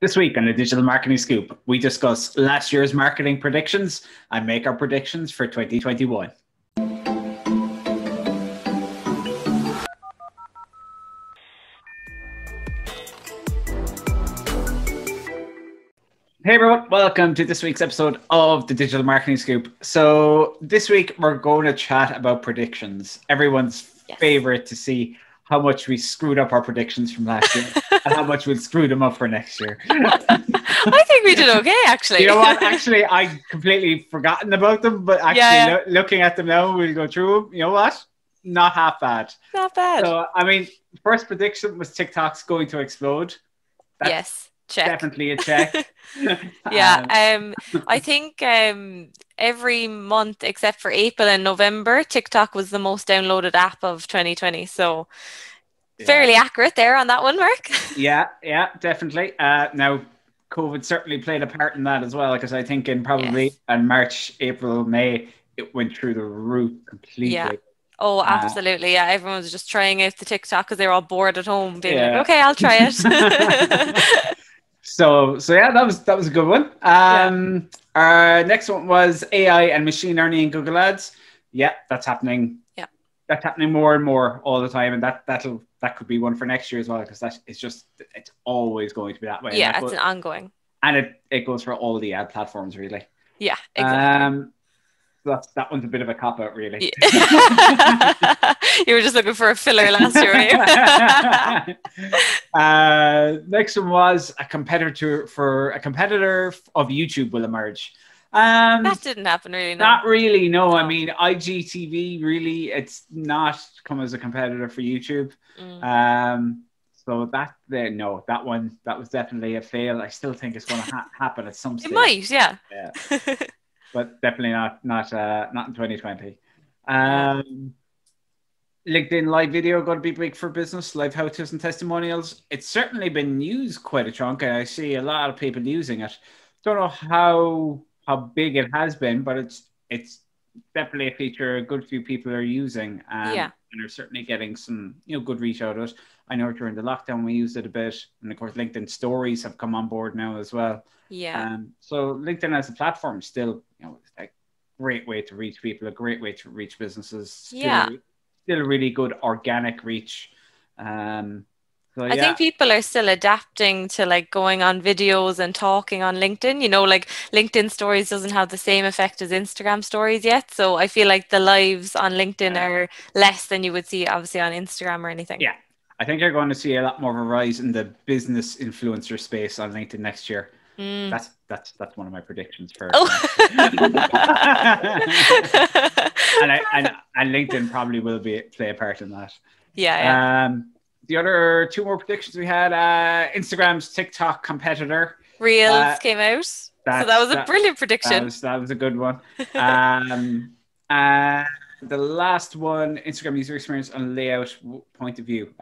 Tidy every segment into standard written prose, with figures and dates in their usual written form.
This week on the Digital Marketing Scoop, we discuss last year's marketing predictions and make our predictions for 2021. Hey everyone, welcome to this week's episode of the Digital Marketing Scoop. So this week we're going to chat about predictions. Everyone's favorite to see how much we screwed up our predictions from last year and how much we'll screw them up for next year. I think we did okay, actually. You know what? Actually, I completely forgotten about them, but actually looking at them now, we'll go through them. You know what? Not half bad. Not bad. So, I mean, first prediction was TikTok's going to explode. That's yes, check. Definitely a check. I think every month except for April and November, TikTok was the most downloaded app of 2020. So fairly accurate there on that one, Mark. Yeah, definitely. Now, COVID certainly played a part in that as well, because I think in probably in March, April, May, it went through the roof completely. Yeah. Oh, absolutely. Yeah, everyone was just trying out the TikTok because they were all bored at home, being like, okay, I'll try it. So yeah, that was a good one. Our next one was AI and machine learning in Google Ads. Yeah, that's happening. Yeah, that's happening more and more all the time, and that could be one for next year as well, because it's always going to be that way. Yeah, it's an ongoing, and it goes for all the ad platforms, really. Yeah, exactly. That one's a bit of a cop-out, really. Yeah. You were just looking for a filler last year, right? Next one was a competitor of YouTube will emerge. That didn't happen, really. No. Not really, no. I mean, IGTV, really, it's not come as a competitor for YouTube. So that was definitely a fail. I still think it's going to happen at some stage. It might, yeah. But definitely not in 2020. LinkedIn live video going to be big for business, live how-tos and testimonials. It's certainly been used quite a chunk, and I see a lot of people using it. Don't know how big it has been, but it's definitely a feature a good few people are using, and are certainly getting some good reach out of it. I know during the lockdown we used it a bit, and of course LinkedIn stories have come on board now as well. So LinkedIn as a platform is still a great way to reach people, a great way to reach businesses. Still a really good organic reach. I think people are still adapting to like going on videos and talking on LinkedIn. Like LinkedIn stories doesn't have the same effect as Instagram stories yet. So I feel like the lives on LinkedIn are less than you would see obviously on Instagram or anything. Yeah, I think you're going to see a lot more of a rise in the business influencer space on LinkedIn next year. That's one of my predictions for. And LinkedIn probably will play a part in that. The other two more predictions we had, Instagram's TikTok competitor Reels came out. So that was a brilliant prediction. That was a good one. The last one, Instagram user experience and layout point of view.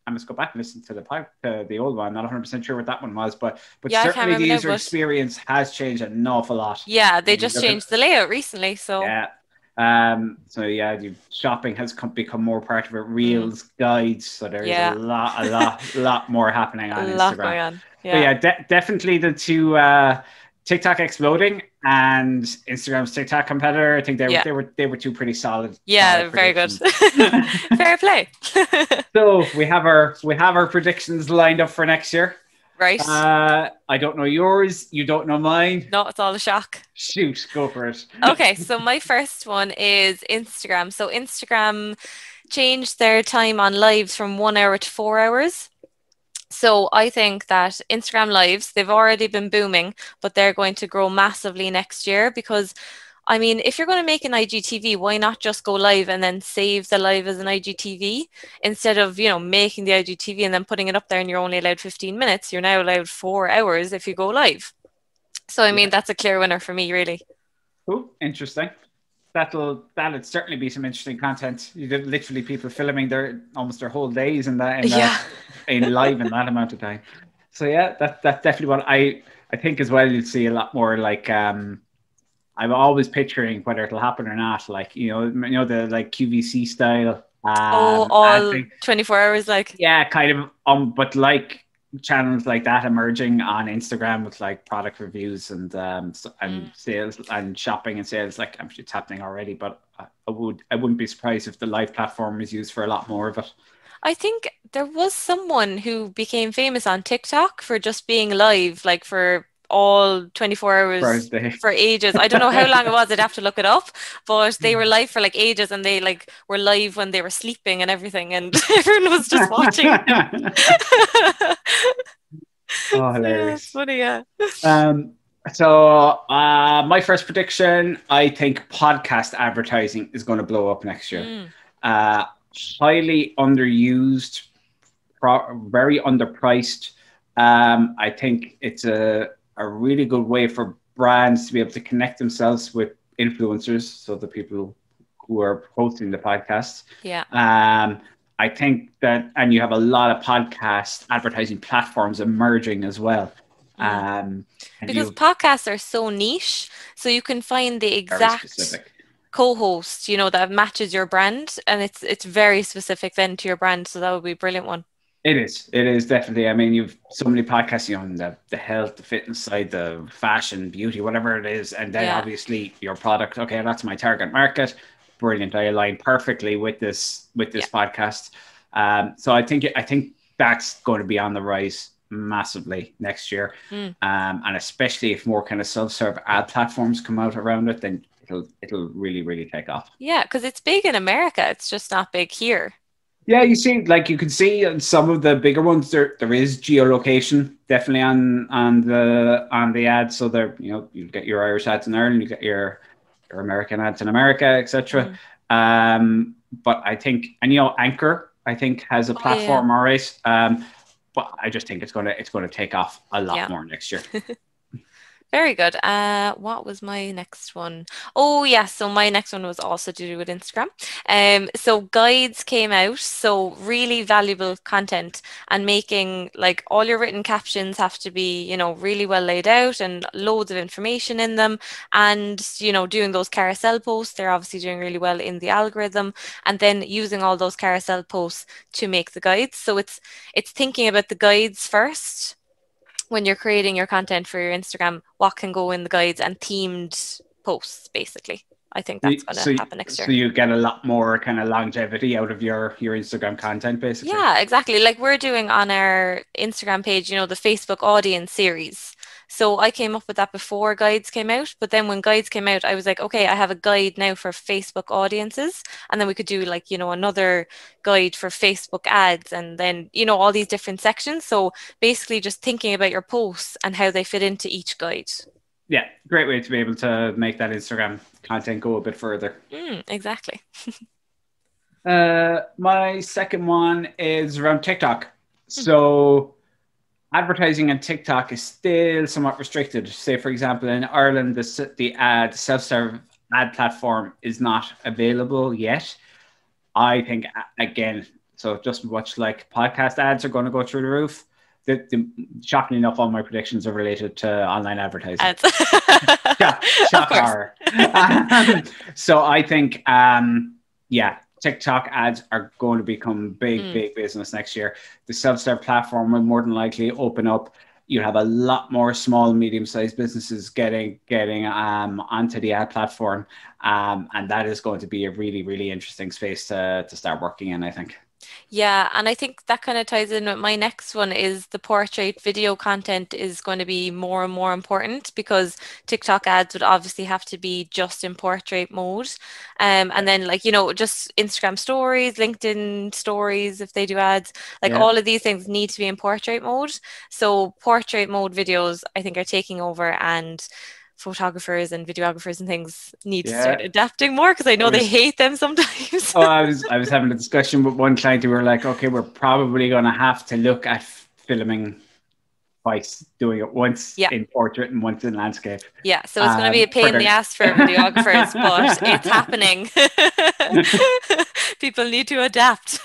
I must go back and listen to the old one. I'm not 100% sure what that one was, but certainly the user experience has changed an awful lot. Yeah, they just changed the layout recently. So shopping has become more part of it. Reels, guides, so there's a lot more happening on Instagram. A lot going on. Definitely the two TikTok exploding and Instagram's TikTok competitor. I think they were two pretty solid. Yeah, solid very good. Fair play. So we have our predictions lined up for next year. Right. I don't know yours. You don't know mine. No, it's all a shock. Shoot, go for it. Okay, so my first one is Instagram. So Instagram changed their time on lives from 1 hour to 4 hours. So I think that Instagram lives, they've already been booming, but they're going to grow massively next year because, I mean, if you're going to make an IGTV, why not just go live and then save the live as an IGTV instead of, making the IGTV and then putting it up there and you're only allowed 15 minutes. You're now allowed 4 hours if you go live. So, I mean, that's a clear winner for me, really. Oh, interesting. That'll certainly be some interesting content. You did literally people filming almost their whole days in live in that amount of time. So yeah, that's definitely what I think as well. You'd see a lot more like I'm always picturing whether it'll happen or not. Like the like QVC style. all 24 hours, like kind of. But like channels like that emerging on Instagram with like product reviews and sales and shopping and sales. Like I'm sure it's happening already, but I wouldn't be surprised if the live platform is used for a lot more of it. I think there was someone who became famous on TikTok for just being live, like for all 24 hours Thursday. for ages. I don't know how long it was, I'd have to look it up, but they were live for like ages and they like were live when they were sleeping and everything and everyone was just watching them. Oh, Yeah, it's hilarious. funny, yeah. My first prediction, I think podcast advertising is going to blow up next year. Mm, Highly underused, very underpriced. I think it's a really good way for brands to be able to connect themselves with influencers, so the people who are hosting the podcasts. yeah. I think that, and you have a lot of podcast advertising platforms emerging as well. Mm. And Because you podcasts are so niche, so you can find the very exact specific. co-host, that matches your brand, and it's very specific then to your brand. So that would be a brilliant one. It is. It is definitely. I mean, you've so many podcasts, on the health, the fitness side, the fashion, beauty, whatever it is, and then Yeah, obviously your product. Okay, that's my target market. Brilliant. I align perfectly with this yeah. podcast. So I think that's going to be on the rise massively next year, Mm. and especially if more kind of self-serve ad platforms come out around it, then it'll really really take off. Yeah, because it's big in America. It's just not big here. Yeah, you can see on some of the bigger ones there is geolocation definitely on the ad. So there, you get your Irish ads in Ireland, you get your American ads in America, etc. Mm. But I think, and Anchor, I think, has a Oh yeah, platform, all right. But I just think it's gonna take off a lot yeah. more next year. Very good. What was my next one? Oh, yeah. So my next one was also to do with Instagram. So guides came out. So really valuable content and making like all your written captions have to be, really well laid out and loads of information in them. And, doing those carousel posts, they're obviously doing really well in the algorithm. And then using all those carousel posts to make the guides. So it's thinking about the guides first when you're creating your content for your Instagram, what can go in the guides and themed posts, basically. I think that's going to So happen next so year. you get a lot more kind of longevity out of your Instagram content, basically. Yeah, exactly. Like we're doing on our Instagram page, the Facebook audience series. So I came up with that before guides came out, but then when guides came out, I was like, okay, I have a guide now for Facebook audiences, and then we could do like, another guide for Facebook ads and then, all these different sections. So basically just thinking about your posts and how they fit into each guide. Yeah, great way to be able to make that Instagram content go a bit further. Exactly. My second one is around TikTok. So advertising on TikTok is still somewhat restricted. Say, for example, in Ireland, the self-serve ad platform is not available yet. I think, again, so just much like podcast ads are going to go through the roof. Shockingly enough, all my predictions are related to online advertising. Ads. Of Shock course. horror. So I think, yeah, TikTok ads are going to become big business next year. The self-serve platform will more than likely open up. You have a lot more small, medium-sized businesses getting onto the ad platform, and that is going to be a really, really interesting space to start working in, I think. Yeah, and I think that kind of ties in with my next one is the portrait video content is going to be more and more important because TikTok ads would obviously have to be just in portrait mode. And then like, just Instagram stories, LinkedIn stories, if they do ads, like Yeah. all of these things need to be in portrait mode. So portrait mode videos, I think, are taking over and photographers and videographers and things need to start Yeah. adapting more because I I know they was hate them sometimes. Oh, I was having a discussion with one client who were like, okay, we're probably going to have to look at filming twice, doing it once Yeah. in portrait and once in landscape. Yeah, so it's going to be a For pain in the ass for videographers, but it's happening. People need to adapt.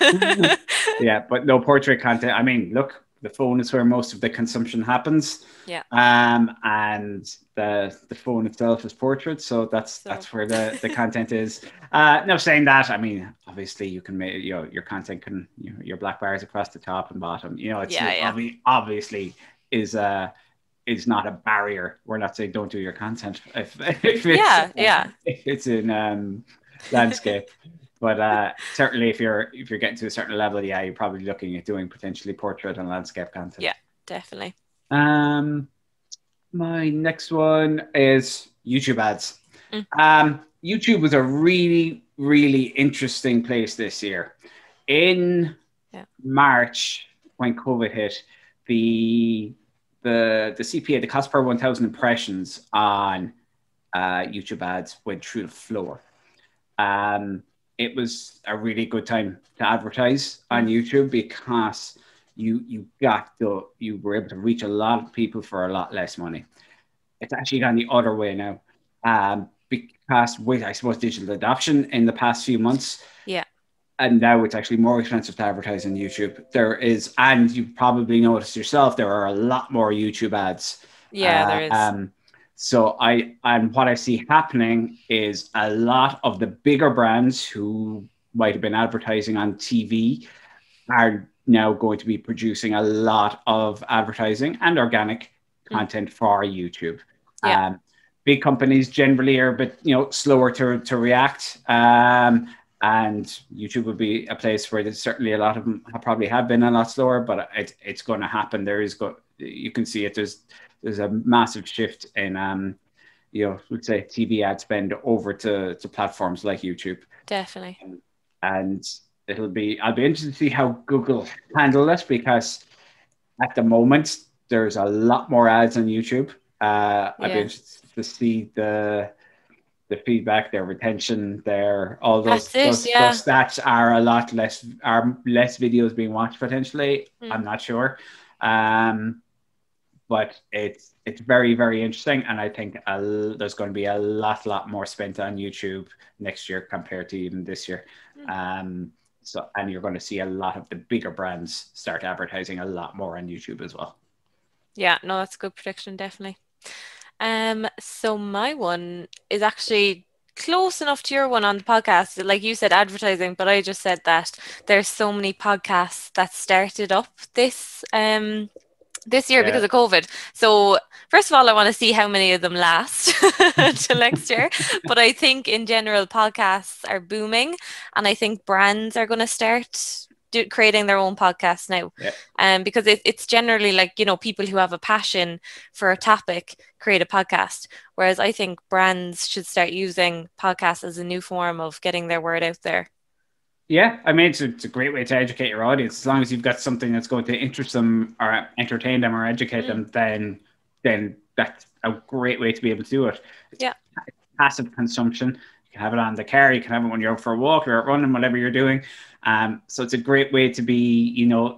Yeah, but no portrait content. I mean, look, the phone is where most of the consumption happens. Yeah. And the phone itself is portrait, so So that's where the content is. No, saying that, I mean, obviously you can make, your content can, your black bars across the top and bottom. It's yeah. obviously is not a barrier. We're not saying don't do your content Yeah. if it's in landscape. But certainly, if you're getting to a certain level, yeah, you're probably looking at doing potentially portrait and landscape content. Yeah, definitely. My next one is YouTube ads. Mm. YouTube was a really, really interesting place this year. In March, when COVID hit, the CPA, the cost per 1,000 impressions on YouTube ads went through the floor. It was a really good time to advertise on YouTube because you were able to reach a lot of people for a lot less money. It's actually gone the other way now, because with, I suppose, digital adoption in the past few months. Yeah. And now it's actually more expensive to advertise on YouTube. There is, and you probably noticed yourself, there are a lot more YouTube ads. Yeah, there is. So what I see happening is a lot of the bigger brands who might have been advertising on TV are now going to be producing a lot of advertising and organic content for YouTube. Yeah. Big companies generally are a bit, slower to react. And YouTube would be a place where there's certainly a lot of them probably have been a lot slower, but it's going to happen. You can see it. There's a massive shift in, let's say TV ad spend over to platforms like YouTube. Definitely. And I'll be interested to see how Google handle this, because at the moment there's a lot more ads on YouTube. I'd be interested to see the feedback, their retention, all those stats are a lot less, are less videos being watched potentially. I'm not sure. But it's very, very interesting. And I think there's going to be a lot more spent on YouTube next year compared to even this year. And you're going to see a lot of the bigger brands start advertising a lot more on YouTube as well. Yeah, no, that's a good prediction, definitely. So my one is actually close enough to your one on the podcast. Like you said, advertising, but I just said that there's so many podcasts that started up this year because of COVID. So first of all, I want to see how many of them last till next year. But I think in general, podcasts are booming, and I think brands are going to start creating their own podcasts now. Because it's generally like, people who have a passion for a topic create a podcast, whereas I think brands should start using podcasts as a new form of getting their word out there. Yeah, I mean, it's a great way to educate your audience. As long as you've got something that's going to interest them or entertain them or educate them, then that's a great way to be able to do it. It's passive consumption. You can have it on the car, you can have it when you're out for a walk or running, whatever you're doing. So it's a great way to be,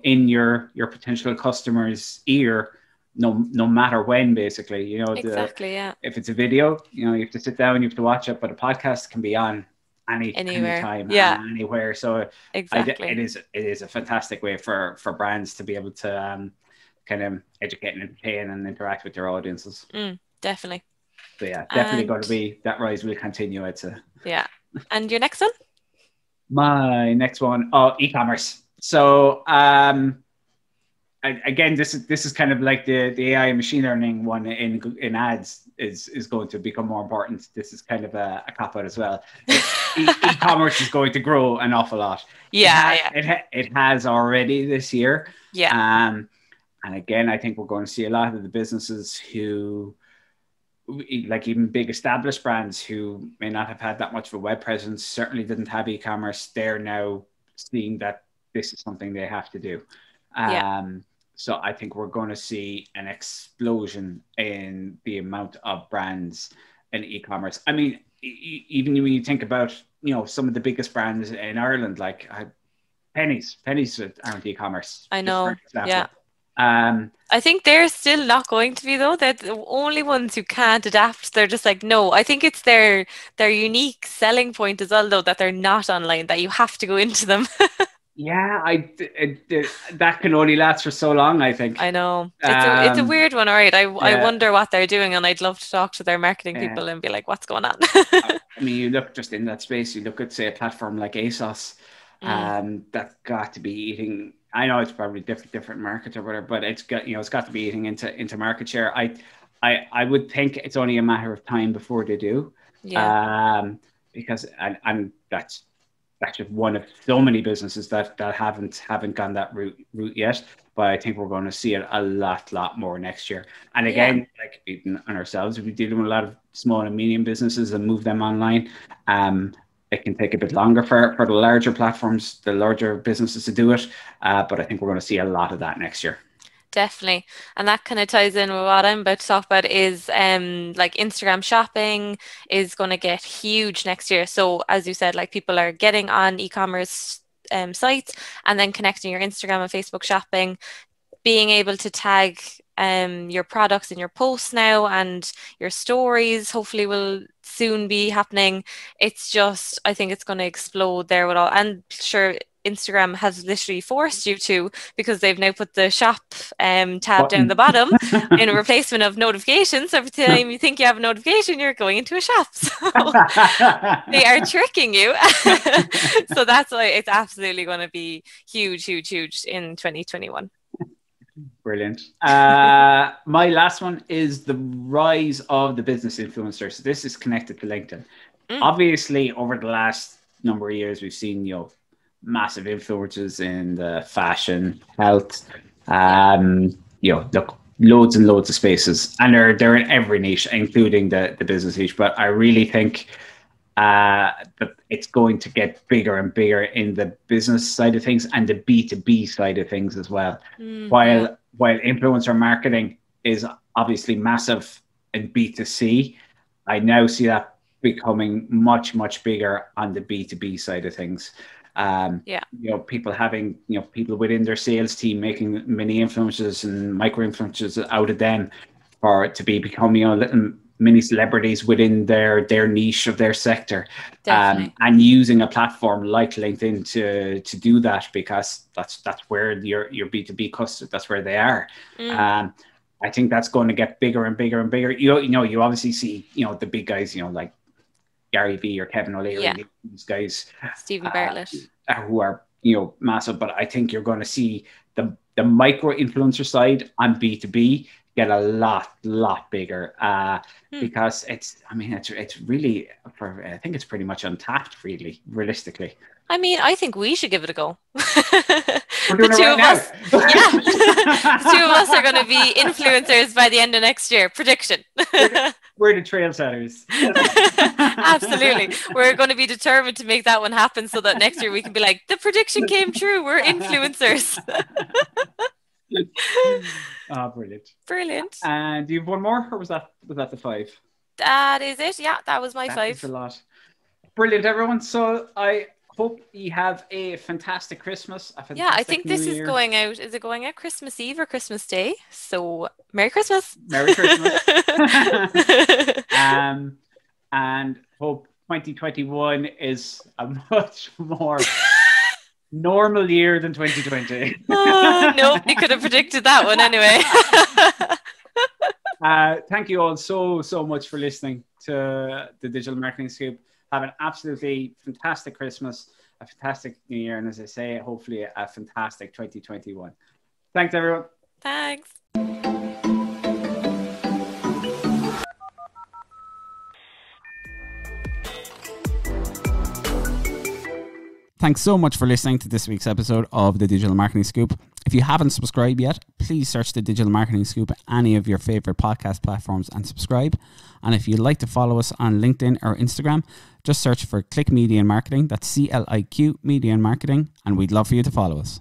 in your potential customer's ear, no matter when, basically. Exactly, if it's a video, you have to sit down, you have to watch it, but a podcast can be on anytime, anywhere. So exactly. it is a fantastic way for brands to be able to kind of educate and entertain and interact with their audiences. Definitely. So definitely going to be, that rise will continue, I'd say. Yeah. And your next one? My next one, e-commerce. So again, this is kind of like the AI and machine learning one in ads is going to become more important. This is kind of a cop-out as well. E-commerce is going to grow an awful lot. It has already this year. And again, I think we're going to see a lot of the businesses who, like even big established brands who may not have had that much of a web presence, certainly didn't have e-commerce, they're now seeing that this is something they have to do. So I think we're going to see an explosion in the amount of brands in e-commerce. I mean, even when you think about, some of the biggest brands in Ireland, like Pennies aren't e-commerce. I know, I think they're still not going to be, though. They're the only ones who can't adapt. They're just like, no. I think it's their unique selling point as well, though, that they're not online, that you have to go into them. Yeah, that can only last for so long, I think. I know. It's a weird one, all right. I Yeah, wonder what they're doing, and I'd love to talk to their marketing yeah. people and be like, what's going on? I mean, you look just in that space, you look at, say, a platform like ASOS, Mm, that's got to be eating. I know it's probably different markets or whatever, but it's got to be eating into market share. I would think it's only a matter of time before they do, yeah. um, because and that's just one of so many businesses that haven't gone that route yet. But I think we're going to see it a lot more next year. And Yeah. again, like even on ourselves, we're dealing with a lot of small and medium businesses and move them online. It can take a bit longer for the larger platforms, the larger businesses to do it. But I think we're going to see a lot of that next year. Definitely. And that kind of ties in with what I'm about to talk about is like Instagram shopping is going to get huge next year. So as you said, like people are getting on e-commerce sites and then connecting your Instagram and Facebook shopping, being able to tag your products in your posts now and your stories hopefully will soon be happening. It's just, I think it's going to explode there with all. And sure, Instagram has literally forced you to because they've now put the shop tab down the Button. bottom in replacement of notifications. Every time you think you have a notification, you're going into a shop. So they are tricking you. So that's why it's absolutely going to be huge in 2021. Brilliant. My last one is the rise of the business influencers. So this is connected to LinkedIn. Mm, Obviously, over the last number of years, we've seen massive influences in the fashion, health, yeah. look, loads and loads of spaces, and they're in every niche, including the business niche. But I really think that it's going to get bigger and bigger in the business side of things and the B2B side of things as well. Yeah. While influencer marketing is obviously massive in B2C, I now see that becoming much bigger on the B2B side of things. Yeah. People having, people within their sales team making mini influencers and micro influencers out of them to become, little mini celebrities within their niche of their sector, Definitely. and using a platform like LinkedIn to do that, because that's where your B2B customers, that's where they are. Mm, I think that's going to get bigger and bigger and bigger. You obviously see, the big guys, like Gary Vee or Kevin yeah. O'Leary, these guys Stephen Bartlett. who are, massive. But I think you're going to see the micro influencer side on B2B get a lot bigger, because it's really, I think it's pretty much untapped, really, realistically. I mean, I think we should give it a go. We're The doing it two right of now. us, yeah. The two of us are going to be influencers by the end of next year. Prediction. We're the trailsetters. Absolutely. We're going to be determined to make that one happen so that next year we can be like, the prediction came true. We're influencers. Brilliant. Brilliant. And do you have one more, or was that the five? That is it. Yeah, that was my That five. is a lot. Brilliant, everyone. So I hope you have a fantastic Christmas, a fantastic Yeah, I think this New is Year. going out. Is it going out Christmas Eve or Christmas Day? So Merry Christmas. Merry Christmas. And hope 2021 is a much more normal year than 2020. Oh, nobody could have predicted that one anyway. Thank you all so much for listening to the Digital Marketing Scoop. Have an absolutely fantastic Christmas, a fantastic New Year, and as I say, hopefully a fantastic 2021. Thanks, everyone. Thanks. Thanks so much for listening to this week's episode of the Digital Marketing Scoop. If you haven't subscribed yet, please search the Digital Marketing Scoop at any of your favorite podcast platforms and subscribe. And if you'd like to follow us on LinkedIn or Instagram, just search for Click Media and Marketing. That's CLIQ Media and Marketing, and we'd love for you to follow us.